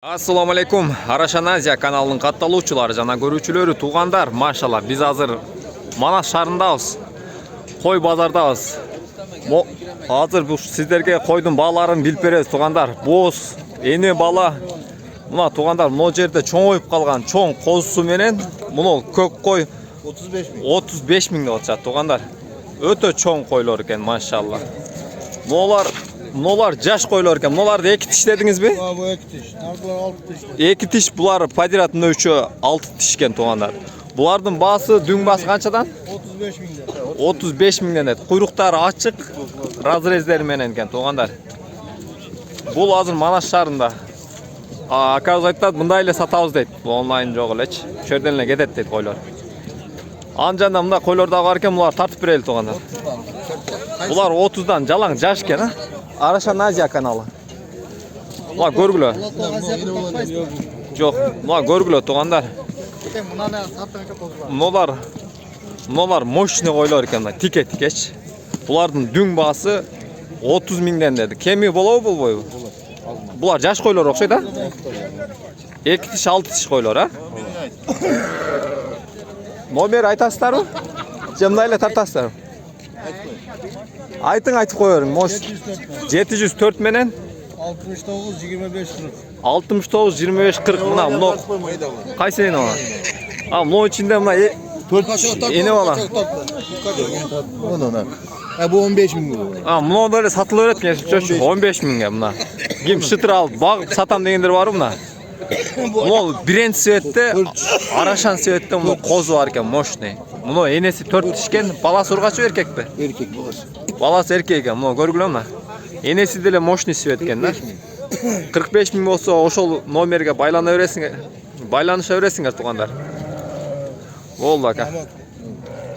Assalamu alaikum. Arashan Азия каналының катталуучулары жана көрүүчүлөрү, туугандар, машалла, биз азыр Манас шаарындабыз. Кой базардабыз. Азыр бул сиздерге койдун бааларын билип беребиз, туугандар. Боз, эне бала. Мына туугандар, мына жерде чоңоюп калган чоң козусу менен мына көк кой 35 миң деп атышат, туугандар. Өтө чоң койлор экен, машалла. Мыналар жаш койлор экен. Мыналарды эки тиш дедиңизби? Бу эки тиш. Булар 6 тиш. Эки тиш, булар подиратын өчө 6 тиш экен, туугандар. Булардын баасы, дүң баасы канчадан? 35 миңден. 35 миңден эт. Куйруктары ачык, разрездери менен экен, туугандар. Бул азыр Манас шаарында. Акабыз айтат, мындай эле сатабыз дейт. Бул онлайн жок элечи. Ошол жерден эле кетет дейт койлор. Анжанда мындай койлор дагы бар экен, булар тартып берели, туугандар. Булар 30дан жалаң жаш экен, а? Арашан Азия каналы. Мына көргүлө. Жок, мына көргүлө, туугандар. Мыналар мощный койлор экен, тике-тикеч. Булардын дүң баасы 30 миңден деди. Кеми болобу, болбойбу? Булар жаш койлор окшойт, а? 2 тиш, 6 тиш койлор, а? Номер айтасыздарбы? Же мындай эле тартасыздарбы? Айтың, айтып коерүң. 704 менен 69 25 40. 69 25 40 мына кайсы эне бала? Мына ичинде мына 4 эне бала. Бу 15 миң. Мына деле сатылып берет экен, 15 миңге мына. Ким шытыр алып багып сатам дегендер барбы мына? Мына бирен светте, арашан светте мына козу бар экен, мощный. Мына энеси 4 тишкен, баласы ургачы эркекпи? Эркек баласы. Баласы эркек экен, мына көргүлө мына. Энеси деле мощный свет экен да. 45 миң болсо ошол номерге байланыша бересиңер, туугандар. Болду ака.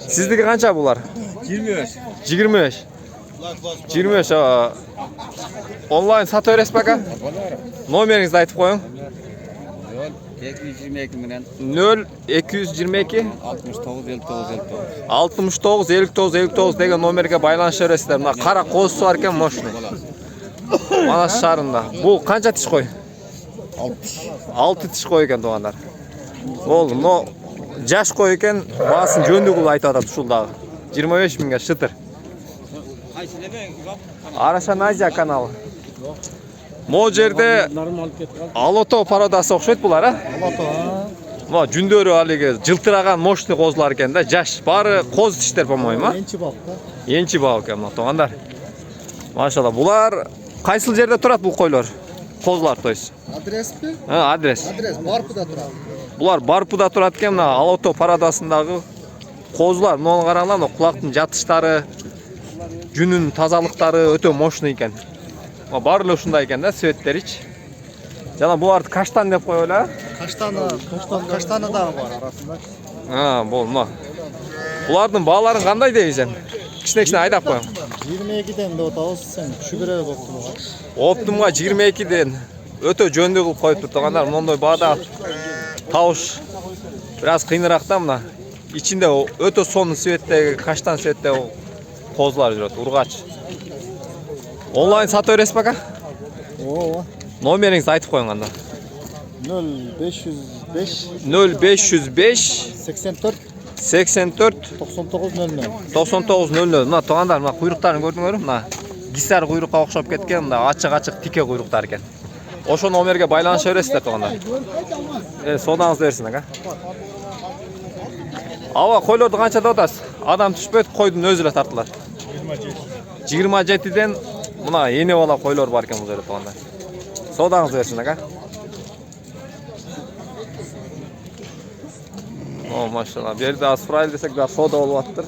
Сиздики канча булар? 25. 25. 25. Онлайн сата бересизби ака? Номериңизди айтып коюң. 222 менен 0222 69 59 деген номерге байланыша бересиздер. Мына кара козусу бар экен, мощный. Манас шаарында. Бул канча тиш кой? 6 тиш кой экен, туугандар. Болду, но жаш кой экен, баасын жөндүгү айтып атат ушул дагы. 25 миңге шытыр. Арашан Азия каналы. Могу жерде алото пародасы окшойт булар, а? Мына жүндөрү алиги жылтыраган мощный козулар экен да, жаш. Баары коз тиштер, по-моему, а? Энчи бак да. Энчи бак экен, туугандар. Машалла, булар кайсыл жерде турат бул койлор? Козулар, то есть. Адреспи? Адрес. Адрес Барпыда турат. Булар Барпыда турат экен, мына алото пародасындагы козулар. Муну караңлар, мына кулактын жатыштары, жүнүн тазалыктары өтө мощный экен. Баары эле ушундай экен да, светтеричи. Жана буларды каштан деп коелу, а? Каштаны дагы бар арасында. Бул мына. Булардын бааларын кандай дейсиң? Кичине айдап коюң. 22ден деп атабыз, сен түшүбүрө оптумга. Оптумга 22ден өтө жөндүү кылып коюп тургандар. Мондой баада табыш бир аз кыйыныраак да, мына. Ичинде өтө сонун светтеги, каштан светтеги козулар жүрөт, ургач. Онлайн сата бересизби ака? Ооба. Номериңизди айтып коюң анда. 0505 84 9900. Мына туугандар, мына куйруктарын көрдүңөрбү? Мына гисар куйрукка окшоп кеткен, мына ачык тике куйруктар экен. Ошо номерге байланыша бересиздер, туугандар. Содаңызды берсин ака. Аба койлорду канча деп атасыз? Адам түшпөйт, койдун өзү эле тартылат. 27ден мына эне бала койлор бар экен бул жерде, туугандар. Содаңызды берсин ака. Машалла, бу жерде асфрайль десек да сода болуп аттыр.